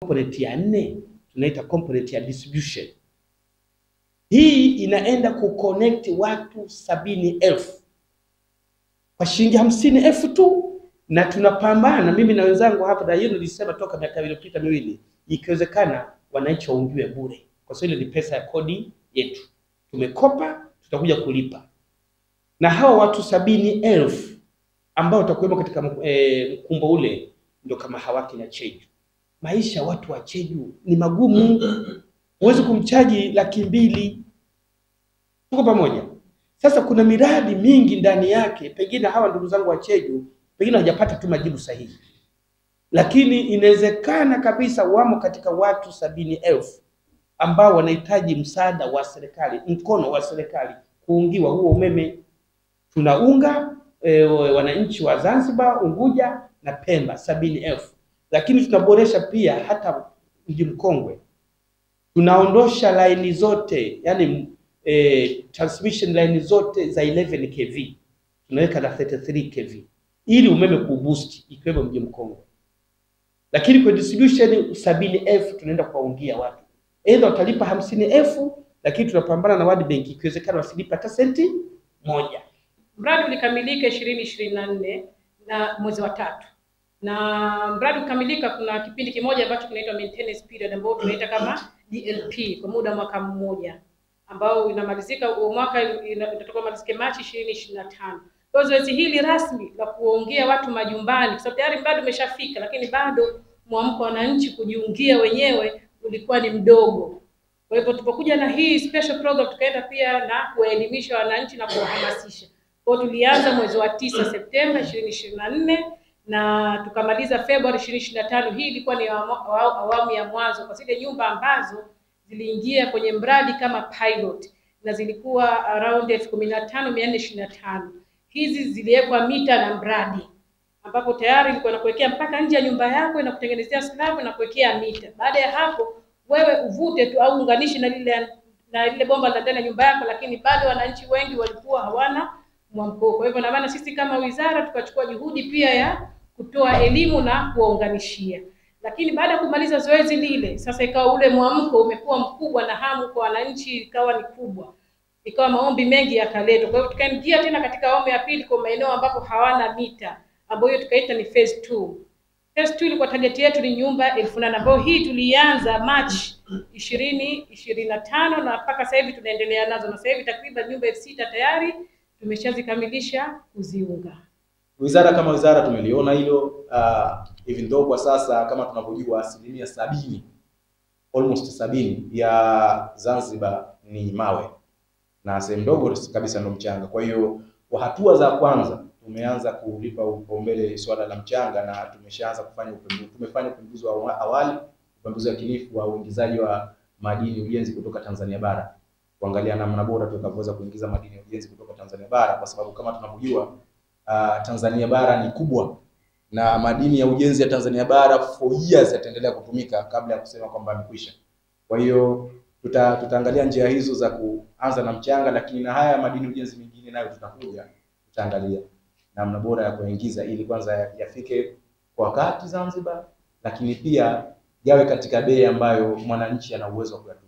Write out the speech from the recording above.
Component ya 4 tunaita component ya distribution. Hii inaenda kuconnect watu 70,000 kwa shilingi 50,000 tu, na tunapambana mimi na wenzangu hapa, na hiyo nilisema toka miaka iliyopita miwili, ikiwezekana wananchi waungiwe bure, kwa sababu ile ni pesa ya kodi yetu, tumekopa tutakuja kulipa. Na hawa watu 70,000 ambao watakuwemo katika mkumbo ule ndio kama Hawaki na Cheju. Maisha watu wa Cheju ni magumu, huwezi kumchaji 200,000. Tuko pamoja? Sasa kuna miradi mingi ndani yake, pengine hawa ndugu zangu wa Cheju pengine hawajapata tu majibu sahihi, lakini inawezekana kabisa wamo katika watu 70,000 ambao wanahitaji msaada wa serikali, mkono wa serikali kuungiwa huo umeme. Tunaunga wananchi wa Zanzibar, Unguja na Pemba 70,000, lakini tunaboresha pia hata Mji Mkongwe. Tunaondosha laini zote, yani transmission line zote za 11 kV tunaweka na 33 kV ili umeme kuboost ikiwemo Mji Mkongwe. Lakini kwa distribution 70,000 tunaenda kuwaungia watu, aidha watalipa 50,000, lakini tunapambana na World Bank ikiwezekana wasilipa hata senti moja. Mradi ulikamilika 2024 na mwezi wa 3. Na mradi ukamilika, kuna kipindi kimoja ambacho kinaitwa maintenance period ambao tunaita kama DLP kwa muda mwaka mmoja, ambao inamalizika mwaka itatoka malizike Machi 2025. Kwa zoezi hili rasmi la kuongea watu majumbani, kwa sababu tayari mradi umeshafika, lakini bado mwamko wa wananchi kujiungia wenyewe ulikuwa ni mdogo. Kwa hivyo tulipokuja na hii special program, tukaenda pia na kuelimisha wananchi na kuwahamasisha. Kwa tulianza mwezi wa 9 Septemba 2024 na tukamaliza Februari 2025. Hii ilikuwa ni awamu ya mwanzo kwa zile nyumba ambazo ziliingia kwenye mradi kama pilot, na zilikuwa around 15,425. Hizi ziliwekwa mita na mradi, ambapo tayari ilikuwa inakuwekea mpaka nje ya nyumba yako, na kutengenezea slab na kuwekea mita. Baada ya hapo wewe uvute tu au unganishe na lile bomba la ndani ya nyumba yako, lakini bado wananchi wengi walikuwa hawana mwamko. Kwa hivyo na maana sisi kama wizara tukachukua juhudi pia ya kutoa elimu na kuwaunganishia. Lakini baada ya kumaliza zoezi lile, sasa ikawa ule mwamko umekuwa mkubwa na hamu kwa wananchi ikawa ni kubwa, ikawa maombi mengi yakaletwa. Kwa hivyo tukaingia tena katika awamu ya pili kwa maeneo ambapo hawana mita, ambayo tukaita ni phase 2. Phase 2 ilikuwa target yetu ni nyumba 8,000, ambayo hii tulianza March 2025 na mpaka sasa hivi tunaendelea nazo, na sasa hivi takriban nyumba 6,000 tayari tumeshazikamilisha kuziunga. Wizara kama wizara tumeliona hilo, even though kwa sasa kama tunavyojua 70%, almost 70 ya Zanzibar ni mawe na sehemu ndogo kabisa ndo mchanga. Kwa hiyo kwa hatua za kwanza tumeanza kulipa upaumbele swala la mchanga, na tumeshaanza kufanya upembuzi. Tumefanya upembuzi wa awali, upembuzi wa kinifu wa uingizaji wa madini ujenzi kutoka Tanzania bara, kuangalia namna bora tutakavyoweza kuingiza madini ya ujenzi kutoka Tanzania bara, kwa sababu kama tunavyojua Tanzania bara ni kubwa, na madini ya ujenzi ya Tanzania bara for years yataendelea kutumika kabla ya kusema kwamba yamekwisha. Kwa hiyo tutaangalia njia hizo za kuanza na mchanga, lakini na haya madini ujenzi mengine nayo tutaangalia namna bora ya kuingiza, ili kwanza yafike kwa wakati Zanzibar, lakini pia yawe katika bei ambayo mwananchi ana uwezo wa kuyatumia.